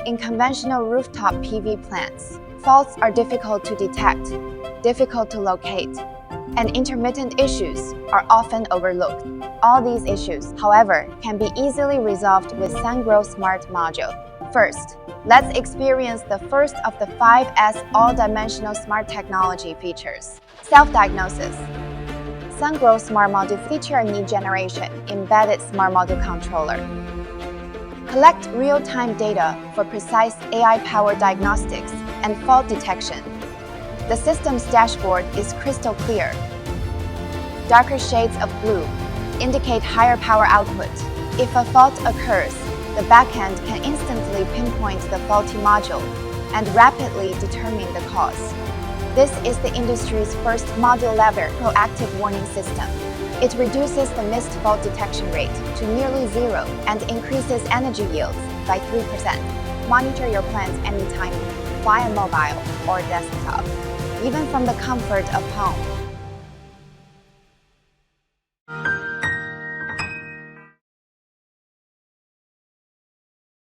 In conventional rooftop PV plants, faults are difficult to detect, difficult to locate, and intermittent issues are often overlooked. All these issues, however, can be easily resolved with Sungrow Smart Module. First, let's experience the first of the 5S all-dimensional smart technology features, self-diagnosis. Sungrow Smart Module feature a new generation embedded smart module controller. Collect real-time data for precise AI-powered diagnostics and fault detection. The system's dashboard is crystal clear. Darker shades of blue indicate higher power output. If a fault occurs, the backend can instantly pinpoint the faulty module and rapidly determine the cause. This is the industry's first module-level proactive warning system. It reduces the missed fault detection rate to nearly zero and increases energy yields by 3%. Monitor your plants anytime via mobile or desktop, even from the comfort of home.